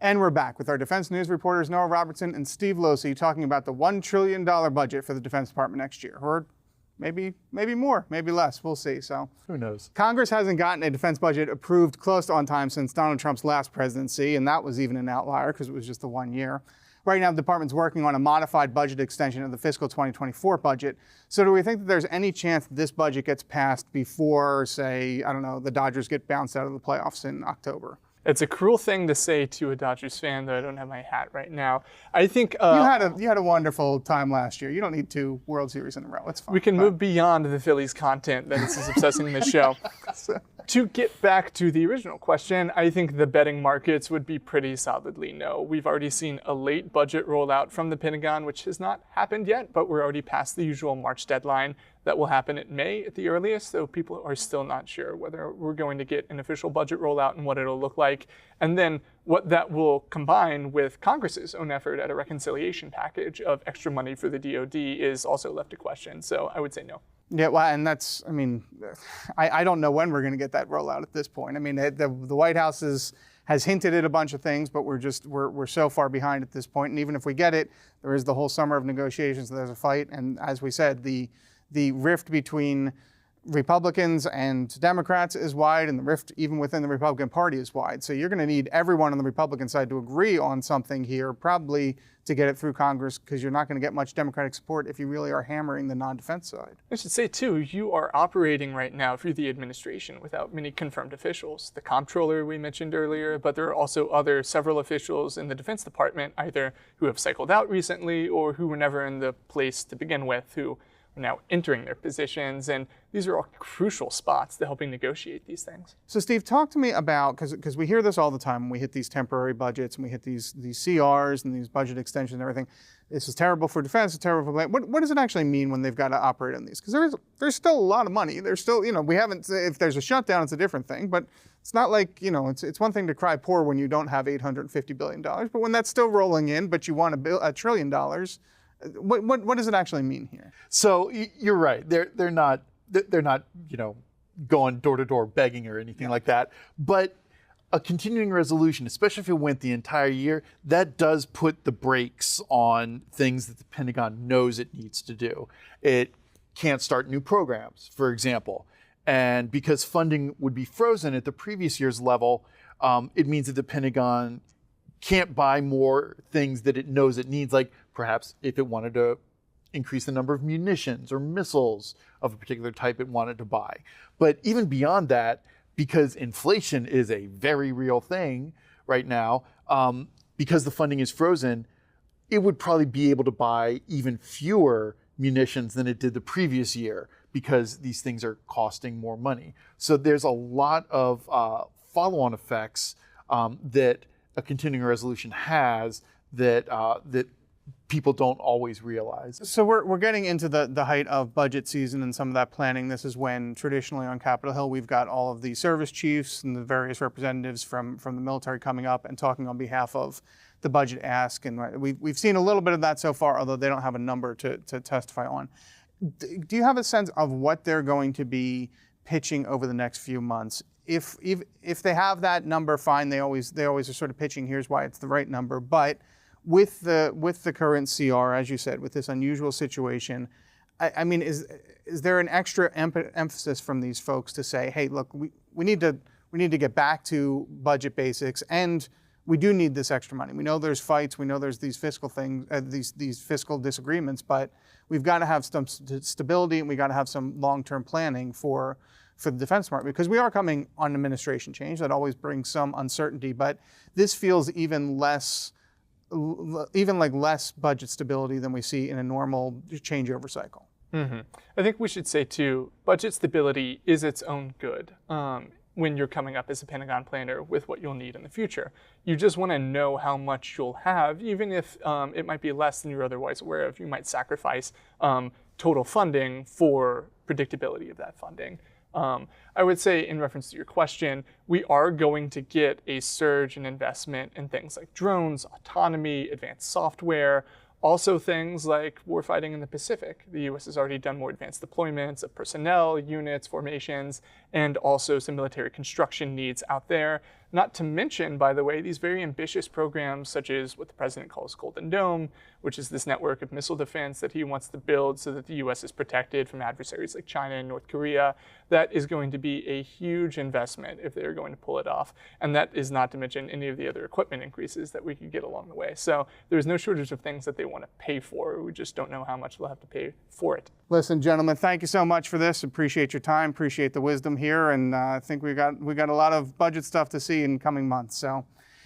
And we're back with our defense news reporters Noah Robertson and Steve Losey talking about the $1 trillion budget for the Defense Department next year. Or maybe more, maybe less. We'll see. So who knows? Congress hasn't gotten a defense budget approved close to on time since Donald Trump's last presidency, and that was even an outlier because it was just the 1 year. Right now, the department's working on a modified budget extension of the fiscal 2024 budget. So do we think that there's any chance that this budget gets passed before, say, I don't know, the Dodgers get bounced out of the playoffs in October? It's a cruel thing to say to a Dodgers fan, though I don't have my hat right now. I think you had a wonderful time last year. You don't need 2 World Series in a row. It's fine. We can move beyond the Phillies content that is obsessing this show. To get back to the original question, I think the betting markets would be pretty solidly no. We've already seen a late budget rollout from the Pentagon, which has not happened yet, but we're already past the usual March deadline. That will happen in May at the earliest, so people are still not sure whether we're going to get an official budget rollout and what it'll look like. And then what that will combine with Congress's own effort at a reconciliation package of extra money for the DoD is also left to question. So I would say no. Yeah, well, and that's, I don't know when we're going to get that rollout at this point. I mean, the White House has hinted at a bunch of things, but we're so far behind at this point. And even if we get it, there is the whole summer of negotiations. There's a fight, and as we said, the rift between Republicans and Democrats is wide, and the rift even within the Republican Party is wide. So you're going to need everyone on the Republican side to agree on something here, probably to get it through Congress, because you're not going to get much Democratic support if you really are hammering the non-defense side. I should say, too, you are operating right now through the administration without many confirmed officials. The comptroller we mentioned earlier, but there are also several officials in the Defense Department, either who have cycled out recently or who were never in the place to begin with, who are now entering their positions, and these are all crucial spots to helping negotiate these things. So Steve, talk to me about, because we hear this all the time when we hit these temporary budgets and we hit these CRs and these budget extensions and everything. This is terrible for defense, it's terrible for, what does it actually mean when they've got to operate on these? Because there's still a lot of money. There's still, we haven't, if there's a shutdown, it's a different thing, but it's not like, it's one thing to cry poor when you don't have $850 billion, but when that's still rolling in, but you want $1 trillion, what does it actually mean here? So you're right. They're not going door to door begging or anything like that. But a continuing resolution, especially if it went the entire year, that does put the brakes on things that the Pentagon knows it needs to do. It can't start new programs, for example. And because funding would be frozen at the previous year's level, it means that the Pentagon can't buy more things that it knows it needs, like perhaps if it wanted to increase the number of munitions or missiles of a particular type it wanted to buy. But even beyond that, because inflation is a very real thing right now, because the funding is frozen, it would probably be able to buy even fewer munitions than it did the previous year because these things are costing more money. So there's a lot of follow-on effects that a continuing resolution has that people don't always realize. So we're getting into the height of budget season and some of that planning. This is when traditionally on Capitol Hill we've got all of the service chiefs and the various representatives from the military coming up and talking on behalf of the budget ask. And we've seen a little bit of that so far, although they don't have a number to testify on. Do you have a sense of what they're going to be pitching over the next few months? If they have that number, fine. They always are sort of pitching, here's why it's the right number. But with the current CR, as you said, with this unusual situation, I mean, is there an extra emphasis from these folks to say, hey, look, we need to get back to budget basics, and we do need this extra money. We know there's fights, we know there's these fiscal things, these fiscal disagreements, but we've got to have some stability, and we got to have some long-term planning for the Defense Department, because we are coming on administration change. That always brings some uncertainty, but this feels even less budget stability than we see in a normal changeover cycle. Mm-hmm. I think we should say, too, budget stability is its own good when you're coming up as a Pentagon planner with what you'll need in the future. You just want to know how much you'll have, even if it might be less than you're otherwise aware of. You might sacrifice total funding for predictability of that funding. I would say, in reference to your question, we are going to get a surge in investment in things like drones, autonomy, advanced software, also things like warfighting in the Pacific. The U.S. has already done more advanced deployments of personnel, units, formations, and also some military construction needs out there. Not to mention, by the way, these very ambitious programs such as what the president calls Golden Dome, which is this network of missile defense that he wants to build so that the US is protected from adversaries like China and North Korea. That is going to be a huge investment if they're going to pull it off. And that is not to mention any of the other equipment increases that we could get along the way. So there's no shortage of things that they want to pay for. We just don't know how much they'll have to pay for it. Listen, gentlemen, thank you so much for this. Appreciate your time, appreciate the wisdom here, and I think we got a lot of budget stuff to see in coming months. So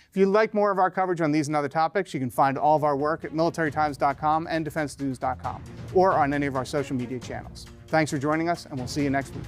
if you'd like more of our coverage on these and other topics, you can find all of our work at militarytimes.com and defensenews.com or on any of our social media channels. Thanks for joining us, and we'll see you next week.